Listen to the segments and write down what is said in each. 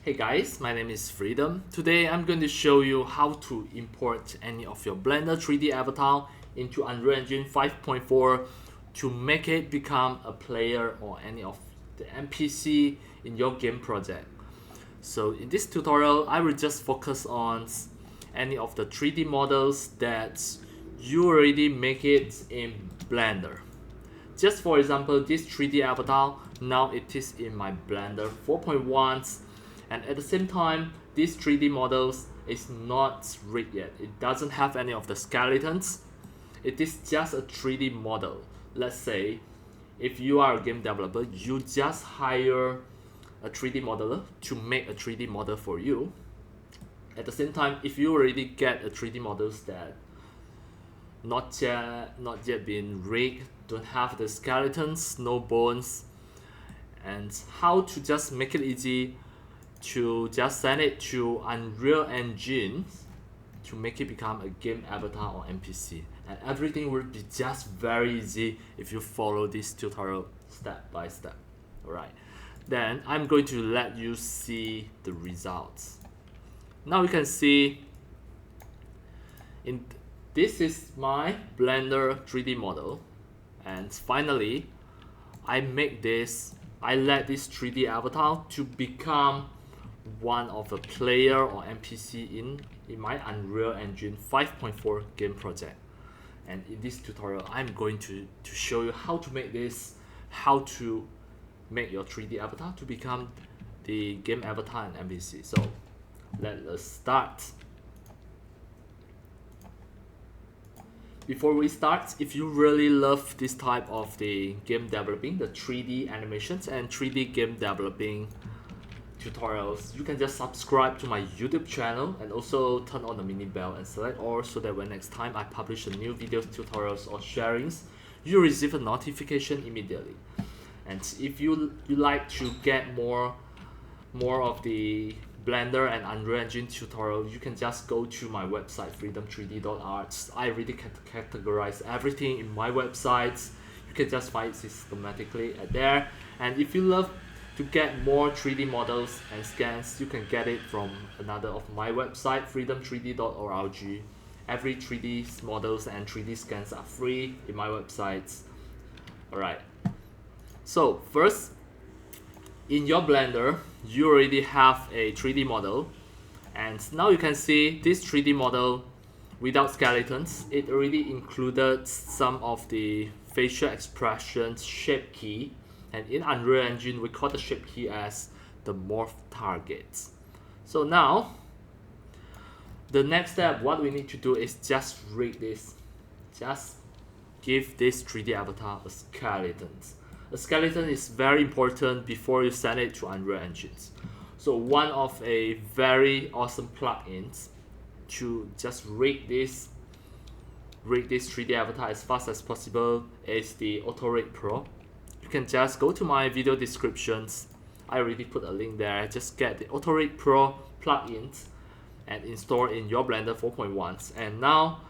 Hey guys, my name is Freedom. Today I'm going to show you how to import any of your Blender 3D avatar into Unreal Engine 5.4 to make it become a player or any of the NPC in your game project. So in this tutorial, I will just focus on any of the 3D models that you already make it in Blender. Just for example, this 3D avatar, now it is in my Blender 4.1, and at the same time, this 3D models is not rigged yet. It doesn't have any of the skeletons. It is just a 3D model. Let's say, if you are a game developer, you just hire a 3D modeler to make a 3D model for you. At the same time, if you already get a 3D models that not yet been rigged, don't have the skeletons, no bones, and how to just make it easy to just send it to Unreal Engine to make it become a game avatar or NPC, and everything will be just very easy if you follow this tutorial step by step. Alright, then I'm going to let you see the results. Now you can see this is my Blender 3D model, and finally I let this 3D avatar to become one of the player or NPC in my Unreal Engine 5.4 game project. And in this tutorial, I'm going to show you how to make this, how to make your 3D avatar to become the game avatar and NPC. So let us start. Before we start, if you really love this type of the game developing, the 3D animations and 3D game developing tutorials, you can just subscribe to my YouTube channel and also turn on the mini bell and select all, so that when next time I publish a new videos, tutorials or sharings, you receive a notification immediately. And if you like to get more of the Blender and Unreal Engine tutorial, you can just go to my website freedom3d.art. I really categorize everything in my websites. You can just find it systematically at there. And if you love to get more 3D models and scans, you can get it from another of my website, freedom3d.org. Every 3D models and 3D scans are free in my websites. Alright, so first, in your Blender, you already have a 3D model, and now you can see this 3D model without skeletons. It already included some of the facial expressions shape key, and in Unreal Engine we call the shape key as the Morph targets. So now the next step, what we need to do is just rig this. Just give this 3D avatar a skeleton. A skeleton is very important before you send it to Unreal Engine. So one of a very awesome plugins to just rig this 3D avatar as fast as possible is the Auto Rig Pro. You can just go to my video descriptions. I already put a link there. Just get the Auto Rig Pro plugins and install in your Blender 4.1. And now,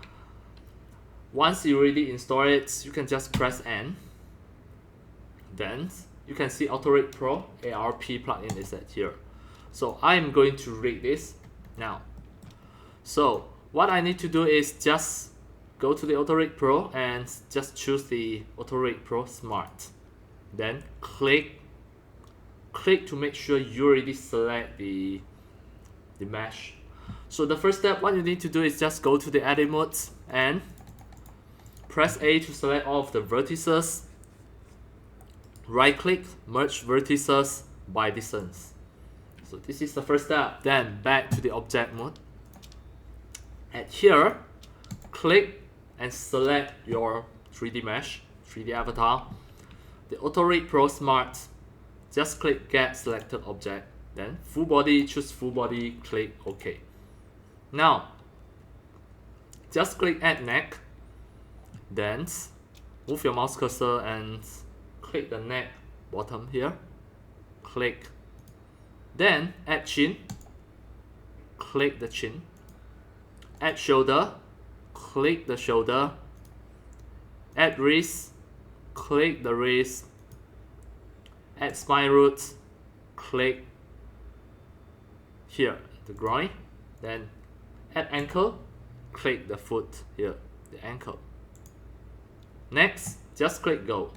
once you already install it, you can just press N. Then you can see Auto Rig Pro ARP plugin is at here. So I'm going to rig this now. So what I need to do is just go to the Auto Rig Pro and just choose the Auto Rig Pro Smart. Then click to make sure you already select the mesh. So the first step, what you need to do is just go to the edit mode and press A to select all of the vertices. Right click, merge vertices by distance. So this is the first step. Then back to the object mode. At here, click and select your 3D mesh, 3D avatar. The Auto Rig Pro Smart, just click get selected object. Then full body, choose full body, click OK. Now, just click add neck. Then move your mouse cursor and click the neck bottom here, click, then add chin, click the chin, add shoulder, click the shoulder, add wrist, click the wrist, add spine roots, click, here, the groin, then at ankle, click the foot here, the ankle. Next, just click go.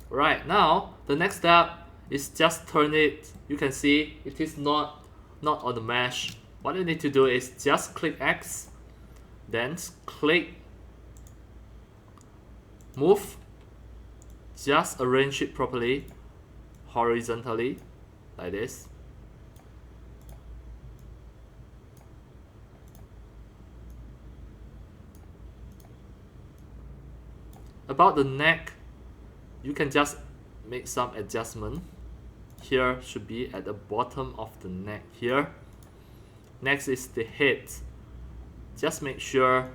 Right, now the next step is just turn it. You can see it is not on the mesh. What you need to do is just click X, then click move, just arrange it properly horizontally like this. About the neck, you can just make some adjustment. Here should be at the bottom of the neck here. Next is the head. Just make sure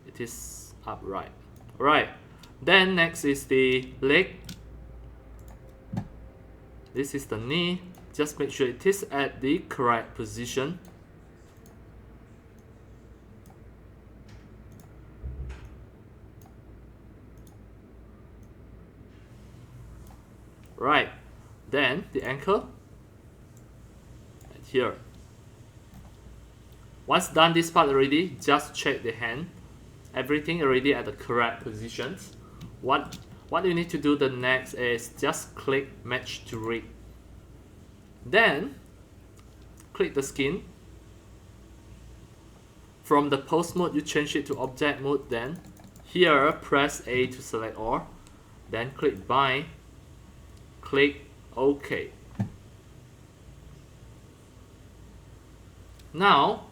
it is upright. Alright, then next is the leg. This is the knee. Just make sure it is at the correct position. Right, then the ankle right here. Once done this part already, just check the hand. Everything already at the correct positions. What you need to do the next is just click match to rig. Then click the skin. From the pose mode, you change it to object mode. Then here press A to select all. Then click bind. Click OK. Now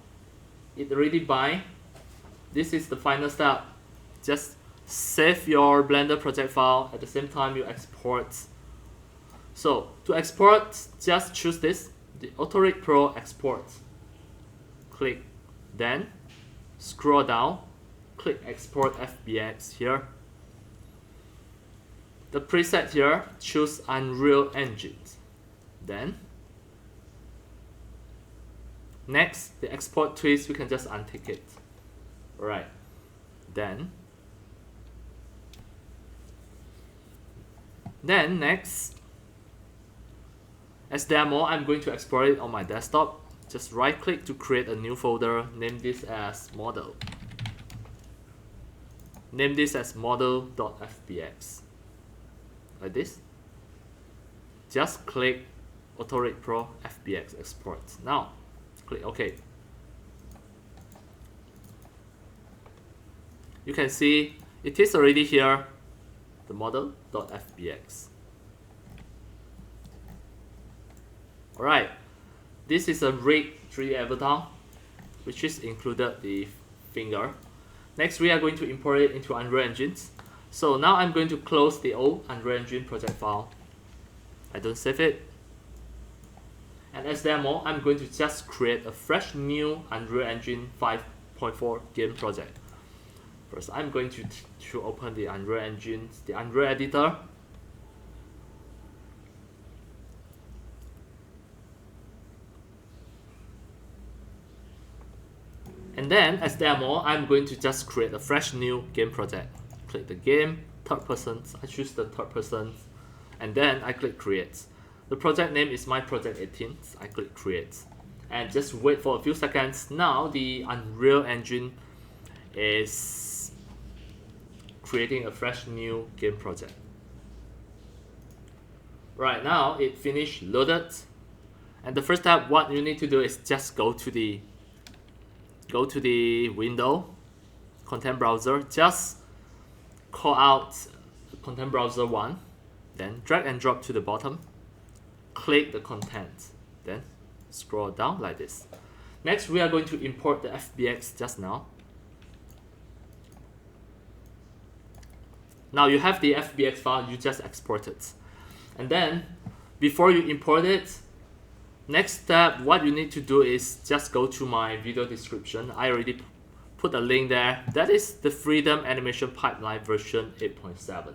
it already bind. This is the final step. Just save your Blender project file. At the same time, you export. So to export, just choose this, the Auto-Rig Pro Export. Click, then scroll down, click Export FBX here. The preset here, choose Unreal Engine. Then next, the export twist, you can just untick it. Alright, then next, as demo, I'm going to export it on my desktop. Just right click to create a new folder, name this as model. Name this as model.fbx. Like this. Just click Auto-Rig Pro FBX Export. Now, click OK. You can see it is already here, the model.fbx. Alright, this is a rigged 3D avatar, which is included the finger. Next, we are going to import it into Unreal Engine. So now I'm going to close the old Unreal Engine project file. I don't save it. And as demo, I'm going to just create a fresh new Unreal Engine 5.4 game project. First, I'm going to open the Unreal Engine, the Unreal Editor. And then, as demo, I'm going to just create a fresh new game project. Click the game, third person, I choose the third person, and then I click create. The project name is my project 18, I click create. And just wait for a few seconds. Now the Unreal Engine is creating a fresh new game project. Right now, it finished loaded. And the first step, what you need to do is just go to the window, content browser, just call out content browser 1, then drag and drop to the bottom, click the content, then scroll down like this. Next, we are going to import the FBX just now. Now you have the FBX file, you just export it. And then, before you import it, next step, what you need to do is just go to my video description. I already put a link there. That is the Freedom Animation Pipeline version 8.7.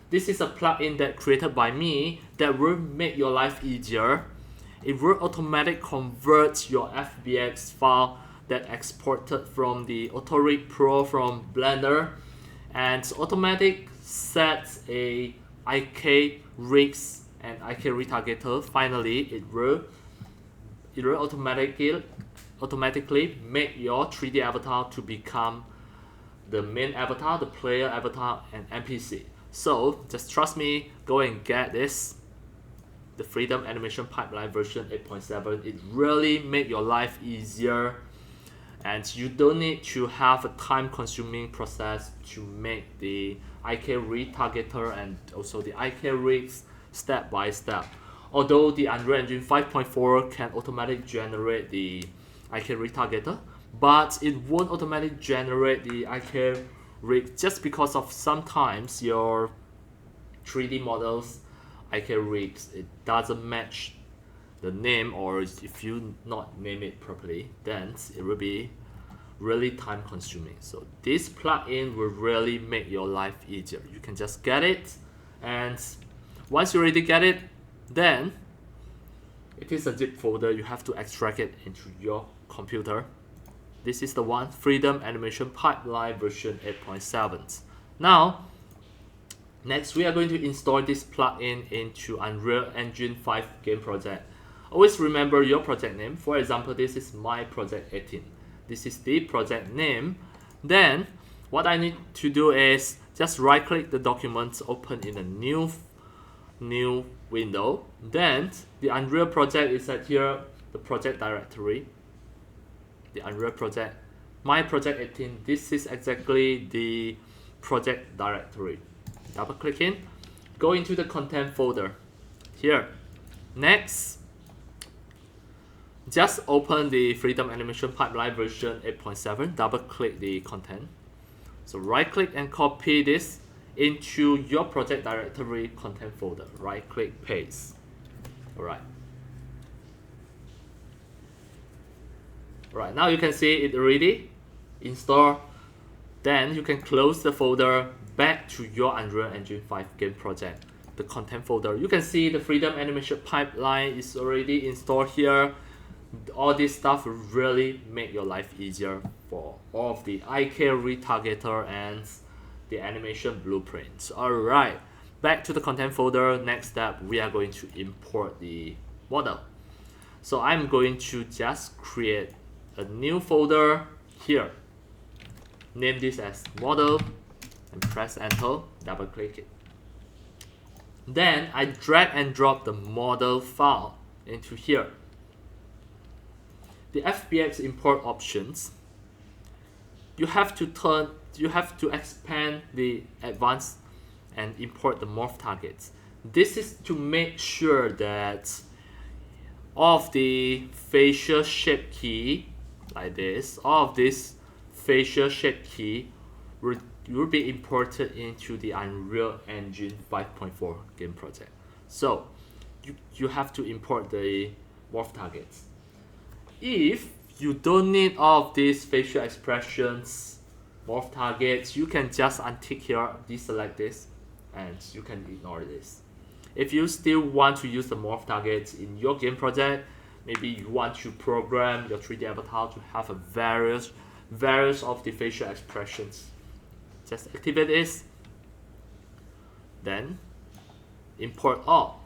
This is a plugin that created by me that will make your life easier. It will automatically convert your FBX file that exported from the Auto-Rig Pro from Blender, and automatic sets a IK rigs and IK Retargeter, finally it will automatically make your 3D avatar to become the main avatar, the player avatar, and NPC. So just trust me, go and get this, the Freedom Animation Pipeline version 8.7. It really make your life easier, and you don't need to have a time-consuming process to make the IK Retargeter and also the IK rigs step by step. Although the Unreal Engine 5.4 can automatically generate the IK Retargeter, but it won't automatically generate the IK rig just because of sometimes your 3D models IK rigs, it doesn't match the name, or if you not name it properly, then it will be really time consuming. So this plugin will really make your life easier. You can just get it, and once you already get it, then it is a zip folder. You have to extract it into your computer. This is the one, Freedom Animation Pipeline version 8.7. Now, next we are going to install this plugin into Unreal Engine 5 game project. Always remember your project name. For example, this is my project 18. This is the project name. Then what I need to do is just right click the document, open in a new window. Then the Unreal project is at here, the project directory, the Unreal project, my project 18. This is exactly the project directory. Double click in, go into the content folder here. Next, just open the Freedom Animation Pipeline version 8.7, double click the content. So right click and copy this into your project directory content folder. Right click, paste. Alright. Right, now you can see it already installed. Then you can close the folder, back to your Unreal Engine 5 game project, the content folder. You can see the Freedom Animation Pipeline is already installed here. All this stuff will really make your life easier for all of the IK Retargeter and the animation blueprints. Alright, back to the content folder. Next step, we are going to import the model. So I'm going to just create a new folder here. Name this as model and press enter, double click it. Then I drag and drop the model file into here. The FBX import options, you have to expand the advanced and import the morph targets. This is to make sure that all of the facial shape key like this, all of this facial shape key will be imported into the Unreal Engine 5.4 game project. So you have to import the morph targets. If you don't need all of these facial expressions, morph targets, you can just untick here, deselect this, and you can ignore this. If you still want to use the morph targets in your game project, maybe you want to program your 3D avatar to have a various of the facial expressions, just activate this, then import all.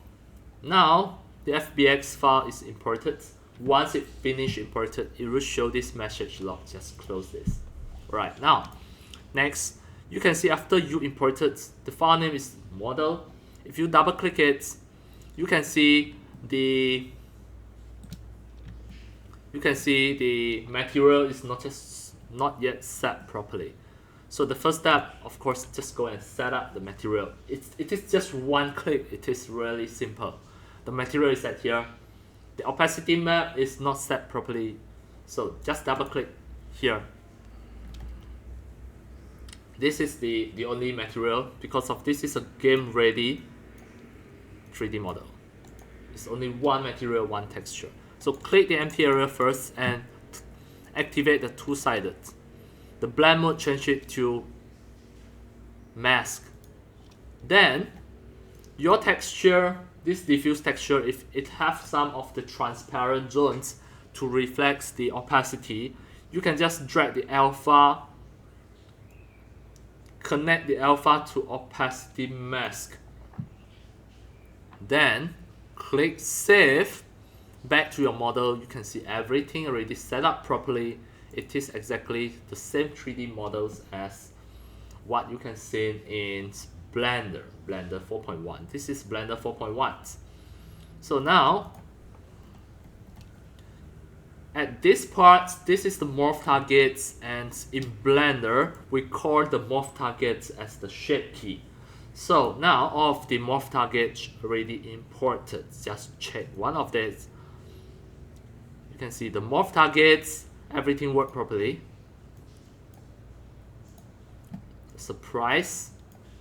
Now the FBX file is imported. Once it finished imported, it will show this message log. Just close this. Right, now next, you can see after you imported, the file name is model. If you double click it, you can see the material is not yet set properly. So the first step, of course, just go and set up the material. It is just one click. It is really simple. The material is set here. The opacity map is not set properly, so just double click here. This is the only material, because of this is a game ready 3D model. It's only one material, one texture. So click the empty area first and activate the two-sided. The blend mode, change it to mask. Then your texture, this diffuse texture, if it has some of the transparent zones to reflect the opacity, you can just drag the alpha, connect the alpha to opacity mask. Then click Save. Back to your model, you can see everything already set up properly. It is exactly the same 3D models as what you can see in Blender 4.1. This is Blender 4.1. So now, at this part, this is the morph targets, and in Blender, we call the morph targets as the shape key. So now all of the morph targets already imported. Just check one of these. You can see the morph targets, everything worked properly. Surprise,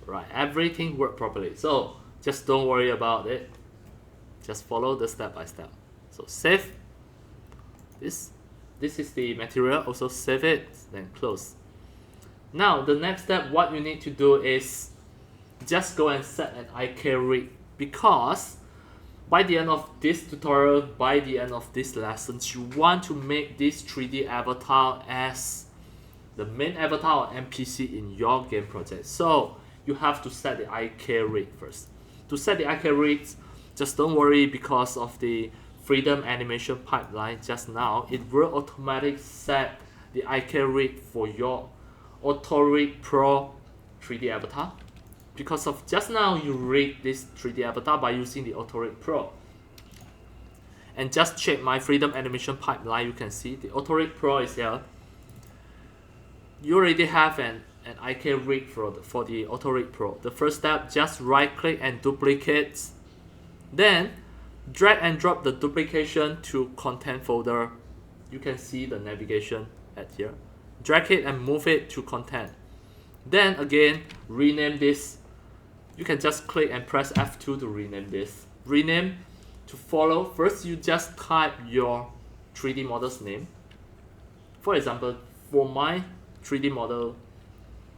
right? Everything worked properly. So just don't worry about it. Just follow the step by step. So save this. This is the material. Also save it, then close. Now the next step, what you need to do is just go and set an IK rig, because by the end of this tutorial, by the end of this lesson, you want to make this 3D avatar as the main avatar or NPC in your game project. So you have to set the IK rig first. To set the IK rig, just don't worry, because of the freedom animation pipeline just now, it will automatically set the IK rig for your Auto Rig Pro 3D avatar. Because of just now, you rig this 3D avatar by using the Auto Rig Pro. And just check my freedom animation pipeline, you can see the Auto Rig Pro is here. You already have an IK rig for the Auto Rig Pro. The first step, just right click and duplicate. Then drag and drop the duplication to content folder. You can see the navigation at here. Drag it and move it to content. Then again, rename this. You can just click and press F2 to rename this. Rename to follow. First, you just type your 3D model's name. For example, for my 3D model,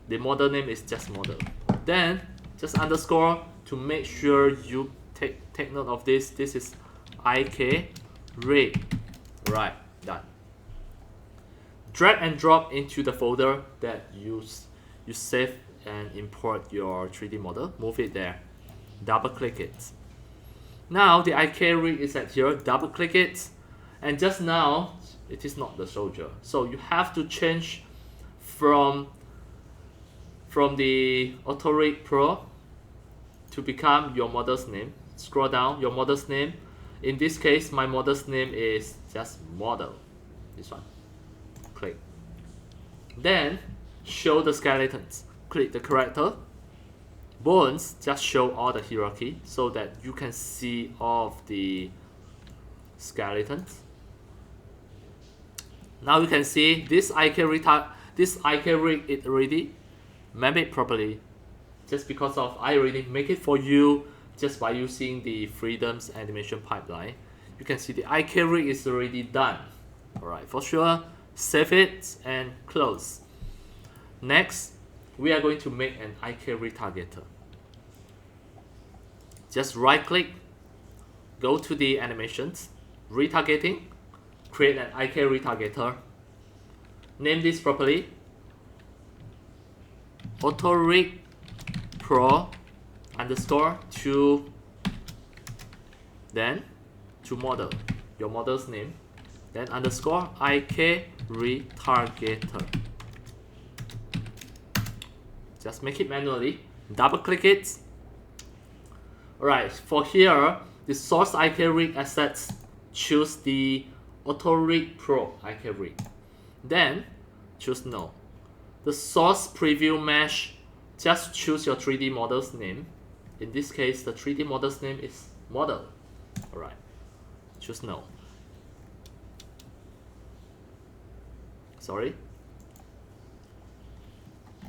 the model name is just model. Then just underscore to make sure you take note of this. This is IK rig. Right, done. Drag and drop into the folder that you save and import your 3D model. Move it there. Double click it. Now the IK rig is at here. Double click it. And just now, it is not the soldier. So you have to change from the Auto Rig Pro to become your model's name. Scroll down, your model's name. In this case, my model's name is just model. This one. Click. Then show the skeletons. Click the character. Bones, just show all the hierarchy so that you can see all of the skeletons. Now you can see this IK rig is already made properly, just because of I already make it for you just by using the Freedom's animation pipeline. You can see the IK rig is already done. Alright, for sure, save it and close. Next, we are going to make an IK Retargeter. Just right click, go to the animations, retargeting, create an IK Retargeter. Name this properly, Auto Rig Pro underscore to, then to model, your model's name, then underscore IK Retargeter. Just make it manually, double click it. Alright, for here, the source IK rig assets, choose the Auto Rig Pro IK rig. Then choose no. The source preview mesh, just choose your 3D model's name. In this case, the 3D model's name is model. Alright, choose no. Sorry,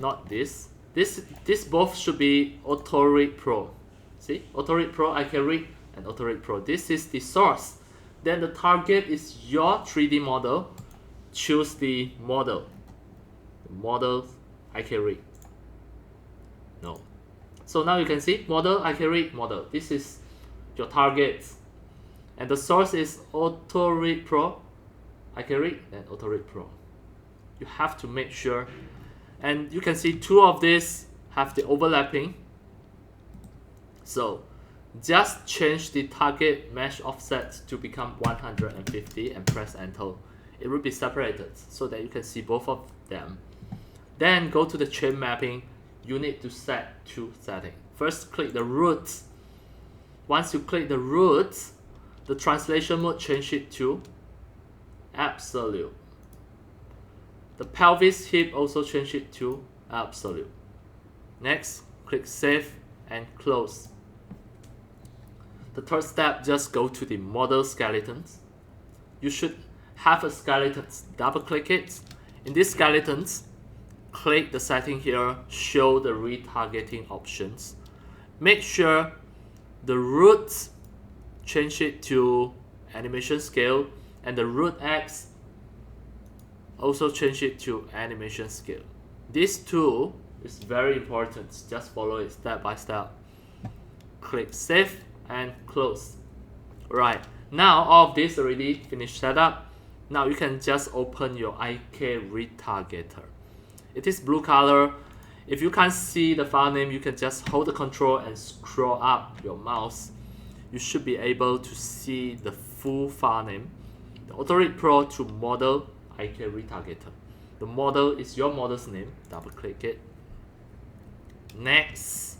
not this. This both should be Auto Rig Pro. See, Auto Rig Pro, IK rig, and Auto Rig Pro. This is the source. Then the target is your 3D model. Choose the model. Model IK rig. No. So now you can see model IK rig model. This is your target, and the source is Auto Rig Pro, IK rig, and Auto Rig Pro. You have to make sure, and you can see two of these have the overlapping. So just change the target mesh offset to become 150 and press enter. It will be separated so that you can see both of them. Then go to the chain mapping. You need to set two settings. First, click the root. Once you click the root, the translation mode, change it to absolute. The pelvis hip, also change it to absolute. Next, click save and close. The third step, just go to the model skeletons. You should have a skeleton. Double click it. In this skeletons, click the setting here, show the retargeting options. Make sure the root, change it to animation scale, and the root X, also change it to animation scale. This two is very important. Just follow it step by step. Click save and close. Right, now all of this already finished setup. Now you can just open your IK Retargeter. It is blue color. If you can't see the file name, you can just hold the control and scroll up your mouse. You should be able to see the full file name. The AutoRig Pro to model IK Retargeter. The model is your model's name. Double click it. Next,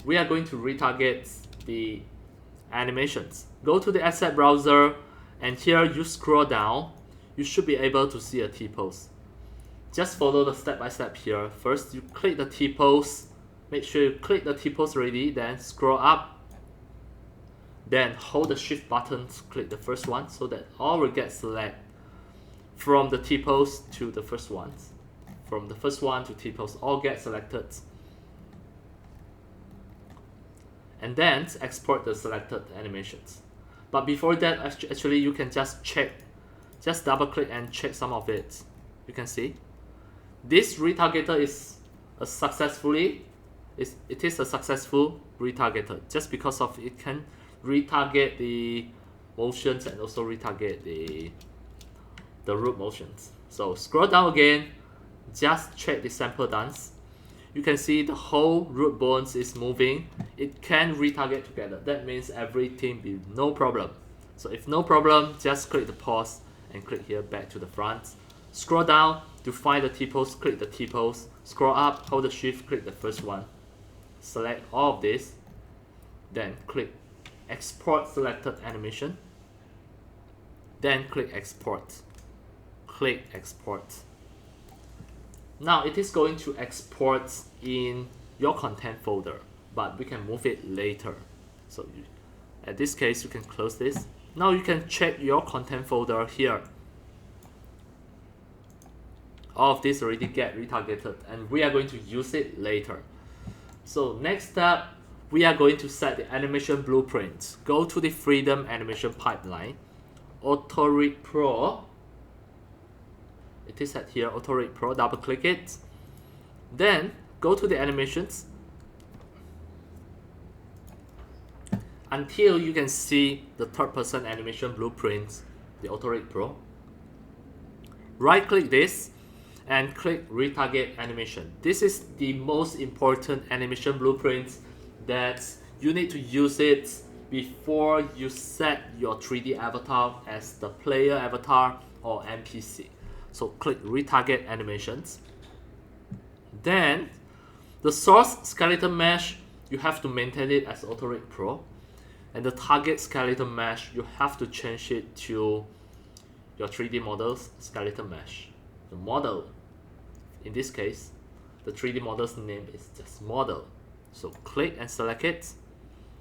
we are going to retarget the animations. Go to the asset browser, and here you scroll down. You should be able to see a T-pose. Just follow the step-by-step here. First, you click the T-pose. Make sure you click the T-pose already, then scroll up. Then hold the shift button to click the first one so that all will get selected from the T-pose to the first ones. From the first one to T-pose, all get selected. And then export the selected animations. But before that, actually you can just check. Just double click and check some of it. You can see this retargeter is a successful retargeter just because of it can retarget the motions and also retarget the root motions. So scroll down again, just check the sample dance. You can see the whole root bones is moving. It can retarget together. That means everything be no problem. So if no problem, just click the pause and click here back to the front. Scroll down to find the T-pose, click the T-pose. Scroll up, hold the shift, click the first one. Select all of this. Then click export selected animation. Then click export. Click export. Now it is going to export in your content folder, but we can move it later. So at this case, you can close this. Now you can check your content folder here. All of this already get retargeted and we are going to use it later. So next step, we are going to set the animation blueprint. Go to the Freedom Animation Pipeline, AutoRig Pro. It is at here, AutoRig Pro, double click it. Then go to the animations until you can see the third person animation blueprint, the AutoRig Pro. Right click this and click retarget animation. This is the most important animation blueprint that you need to use it before you set your 3D avatar as the player avatar or NPC. So click retarget animations. Then the source skeleton mesh, you have to maintain it as AutoRig Pro. And the target skeleton mesh, you have to change it to your 3D models skeleton mesh. The model, in this case, the 3D model's name is just model. So click and select it.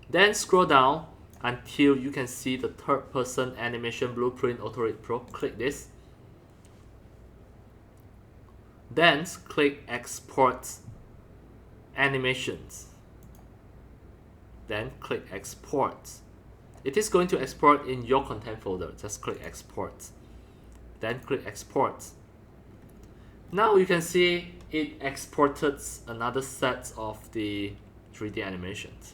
Then scroll down until you can see the third person animation blueprint AutoRig Pro. Click this. Then click export animations. Then click export. It is going to export in your content folder. Just click export. Then click export. Now you can see it exported another set of the 3D animations.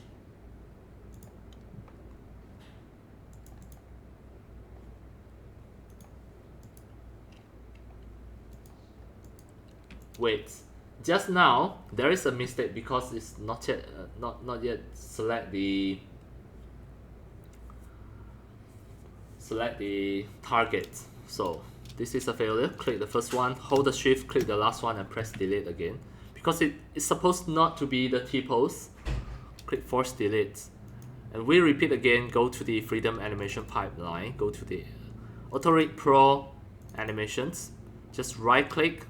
Wait, just now there is a mistake because it's not yet select the select the target. So this is a failure. Click the first one, hold the shift, click the last one, and press delete again. Because it's supposed not to be the T-pose, click force delete. And we repeat again, go to the freedom animation pipeline, go to the Auto-Rig Pro animations, just right click,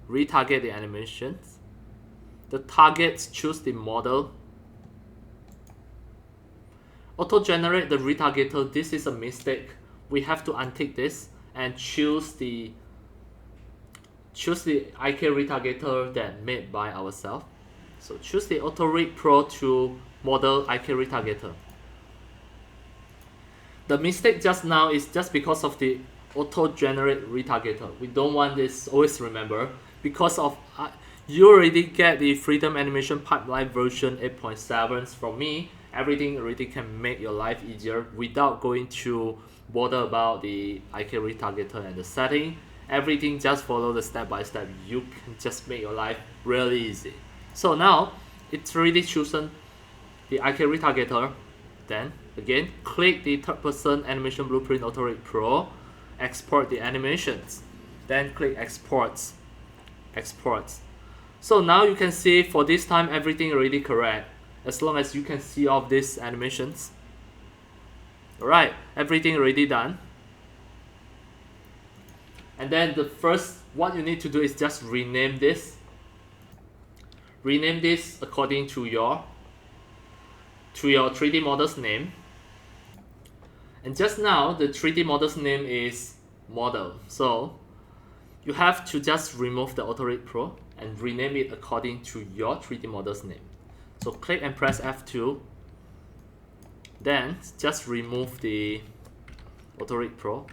retarget the animations. The targets, choose the model. Auto-generate the retargeter, this is a mistake. We have to untick this and choose the IK Retargeter that made by ourselves. So choose the Auto-Rig Pro to model IK Retargeter. The mistake just now is just because of the auto-generate retargeter. We don't want this, always remember, because of you already get the Freedom Animation Pipeline version 8.7 from me. Everything already can make your life easier without going to bother about the IK Retargeter and the setting. Everything just follow the step by step. You can just make your life really easy. So now it's already chosen the IK Retargeter. Then again, click the third person animation blueprint Auto-Rig Pro, export the animations, then click exports. So now you can see for this time everything already correct, as long as you can see all of these animations. Alright, everything already done. And then the first, what you need to do is just rename this. Rename this according to your 3D model's name. And just now, the 3D model's name is model. So you have to just remove the Auto-Rig Pro and rename it according to your 3D model's name. So click and press F2. Then just remove the Auto-Rig Pro.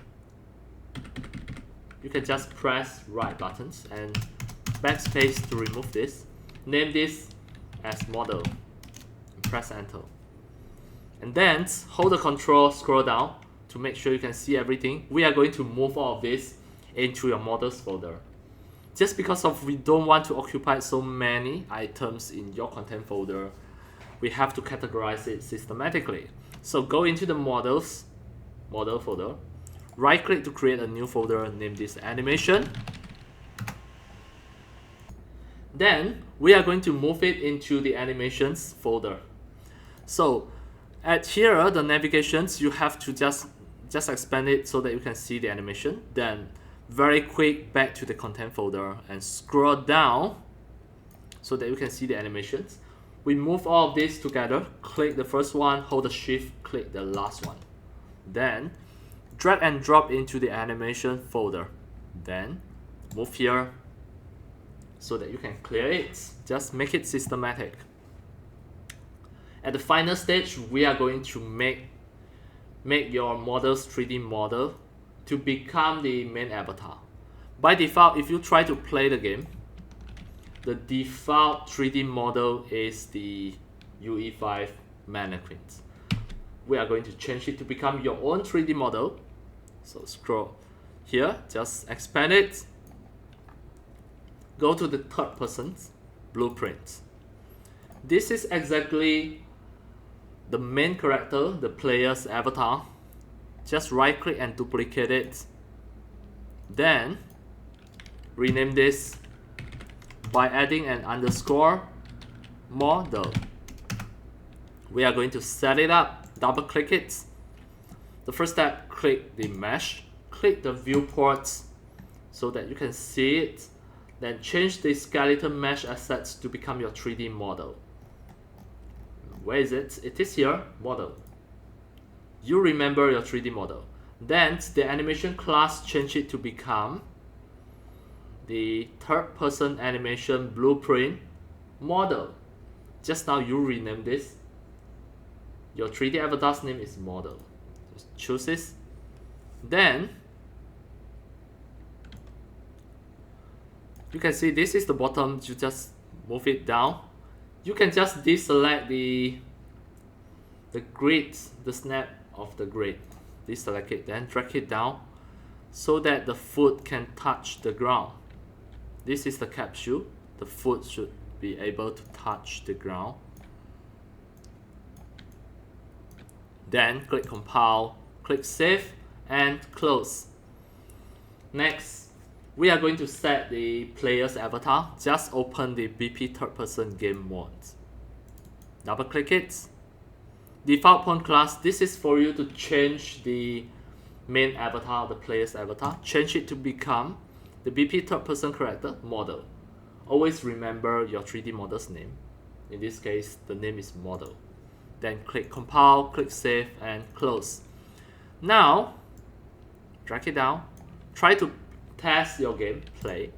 You can just press right buttons and backspace to remove this. Name this as model. Press enter. And then hold the control, scroll down to make sure you can see everything. We are going to move all of this into your models folder. Just because of we don't want to occupy so many items in your content folder, we have to categorize it systematically. So go into the model folder, right click to create a new folder, name this animation. Then we are going to move it into the animations folder. So at here, the navigations, you have to just expand it so that you can see the animation. Then very quick back to the content folder and scroll down so that you can see the animations. We move all of this together, click the first one, hold the shift, click the last one. Then drag and drop into the animation folder. Then move here so that you can clear it. Just make it systematic. At the final stage, we are going to make your model's 3D model to become the main avatar. By default, if you try to play the game, the default 3D model is the UE5 Mannequin. We are going to change it to become your own 3D model. So scroll here, just expand it. Go to the third person's blueprint. This is exactly the main character, the player's avatar. Just right click and duplicate it. Then rename this by adding an underscore model. We are going to set it up, double click it. The first step, click the mesh, click the viewports so that you can see it. Then change the skeleton mesh assets to become your 3D model. Where is it? It is here, model. You remember your 3D model. Then the animation class, change it to become the third person animation blueprint model. Just now you rename this. Your 3D avatar's name is model. Just choose this. Then you can see this is the bottom. You just move it down. You can just deselect the grid, the snap of the grid. Deselect it, then drag it down so that the foot can touch the ground. This is the capsule. The foot should be able to touch the ground. Then click compile, Click Save and Close. Next, we are going to set the player's avatar. Just open the BP third person game mode. Double click it. Default pawn class, this is for you to change the main avatar, the player's avatar. Change it to become the BP third person character model. Always remember your 3D model's name. In this case, the name is model. Then click compile, click save and close. Now, drag it down. Try to test your game, play.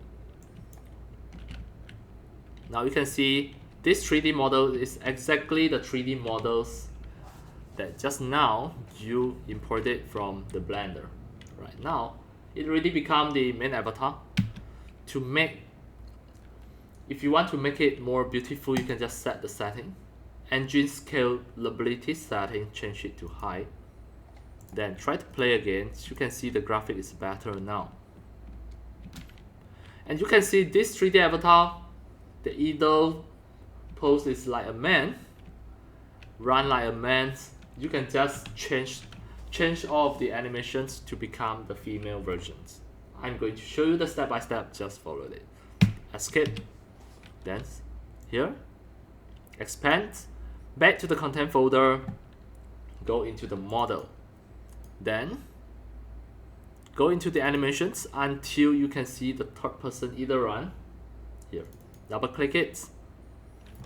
Now you can see this 3D model is exactly the 3D models that just now you imported from the Blender. Right now, it already become the main avatar. To make, if you want to make it more beautiful, you can just set the setting. Engine scalability setting, change it to high. Then try to play again. You can see the graphic is better now. And you can see this 3D avatar, the idle pose is like a man, run like a man. You can just change all of the animations to become the female versions. I'm going to show you the step by step, just follow it. Escape, then here, expand, back to the content folder, go into the model. Then go into the animations until you can see the third person either run. Here, double click it.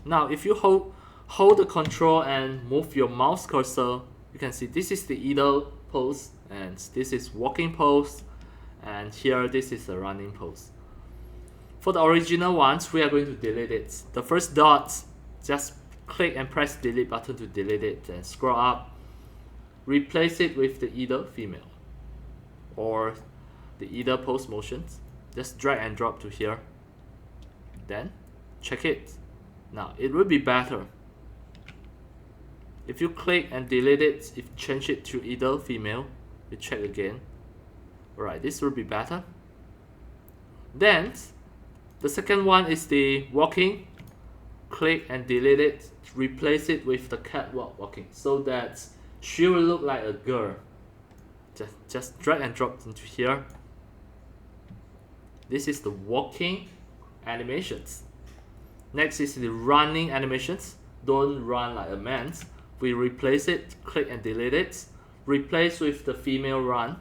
Now if you hold the control and move your mouse cursor, you can see this is the idle pose and this is walking pose, and here this is the running pose. For the original ones, we are going to delete it. The first dot, just click and press delete button to delete it and scroll up. Replace it with the idle female or the idle pose motions. Just drag and drop to here. Then check it. Now it will be better. If you click and delete it, if change it to idle female, we check again. Alright, this will be better. Then the second one is the walking. Click and delete it. Replace it with the catwalk walking so that she will look like a girl. Just drag and drop into here. This is the walking animations. Next is the running animations. Don't run like a man. We replace it, click and delete it. Replace with the female run.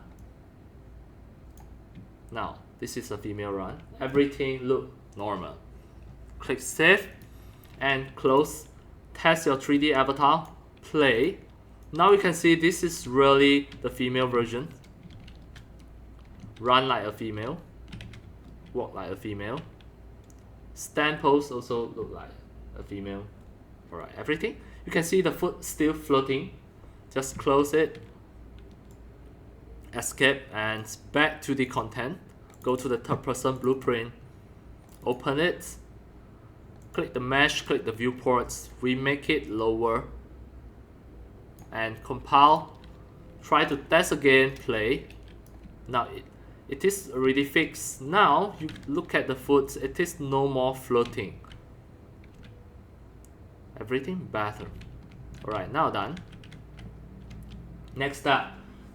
Now, this is a female run. Everything look normal. Click save and close. Test your 3D avatar. Play. Now you can see this is really the female version. Run like a female. Walk like a female. Stand pose also look like a female. Alright, everything. You can see the foot still floating. Just close it. Escape and back to the content. Go to the third person blueprint. Open it. Click the mesh, click the viewports. We make it lower. And compile. Try to test again, play. Now it is already fixed. Now you look at the foot, it is no more floating. Everything better. Alright, now done. Next step,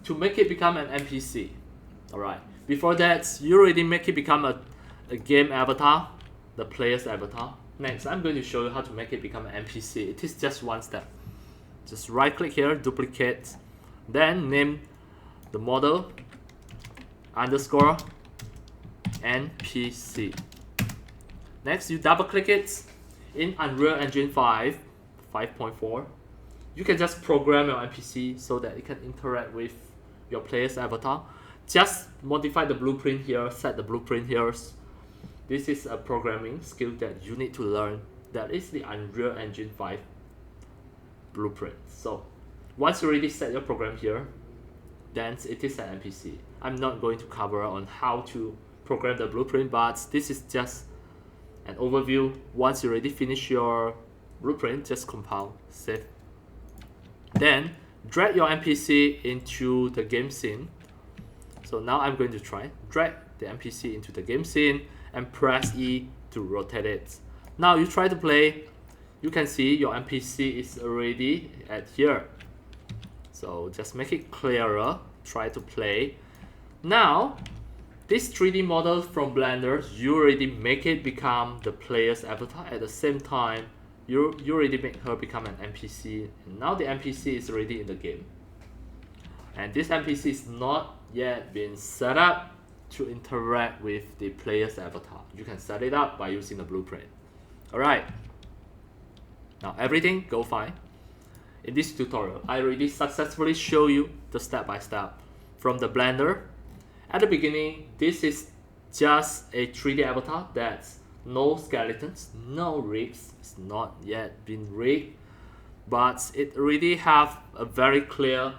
to make it become an NPC. Alright, before that, you already make it become a game avatar, the player's avatar. Next, I'm going to show you how to make it become an NPC. It is just one step. Just right click here, duplicate, then name the model underscore NPC. Next, you double click it. In Unreal Engine 5, 5.4, you can just program your NPC so that it can interact with your player's avatar. Just modify the blueprint here, set the blueprint here. This is a programming skill that you need to learn. That is the Unreal Engine 5 blueprint. So once you already set your program here, then it is an NPC. I'm not going to cover on how to program the blueprint, but this is just an overview. Once you already finish your blueprint, just compile, save. Then drag your NPC into the game scene. So now I'm going to try. Drag the NPC into the game scene and press E to rotate it. Now you try to play. You can see your NPC is already at here. So just make it clearer, try to play. Now, this 3D model from Blender, you already make it become the player's avatar. At the same time, you already make her become an NPC. And now the NPC is already in the game. And this NPC is not yet been set up to interact with the player's avatar. You can set it up by using the blueprint. Alright. Now everything go fine. In this tutorial, I already successfully show you the step-by-step from the Blender. At the beginning, this is just a 3D avatar that's no skeletons, no rigs. It's not yet been rigged, but it already have a very clear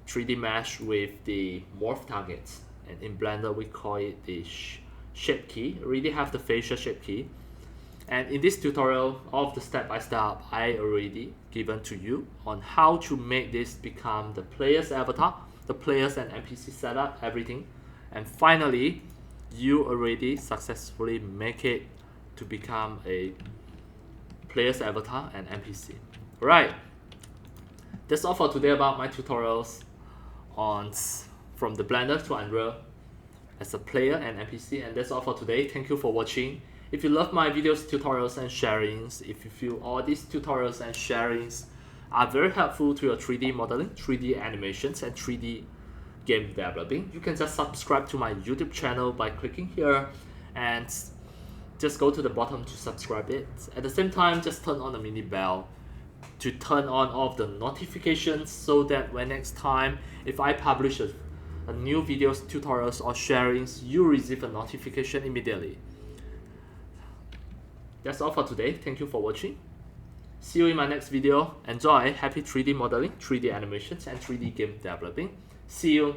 3D mesh with the morph targets. And in Blender, we call it the shape key. Already have the facial shape key. And in this tutorial of the step-by-step, I already given to you on how to make this become the player's avatar, the players and NPC setup, everything. And finally, you already successfully make it to become a player's avatar and NPC. Alright, that's all for today about my tutorials on from the Blender to Unreal as a player and NPC. And that's all for today. Thank you for watching. If you love my videos, tutorials and sharings, if you feel all these tutorials and sharings are very helpful to your 3D modeling, 3D animations and 3D game developing, you can just subscribe to my YouTube channel by clicking here and just go to the bottom to subscribe it. At the same time, just turn on the mini bell to turn on all of the notifications so that when next time if I publish a new videos, tutorials or sharings, you receive a notification immediately. That's all for today. Thank you for watching. See you in my next video. Enjoy. Happy 3D modeling, 3D animations and 3D game developing. See you.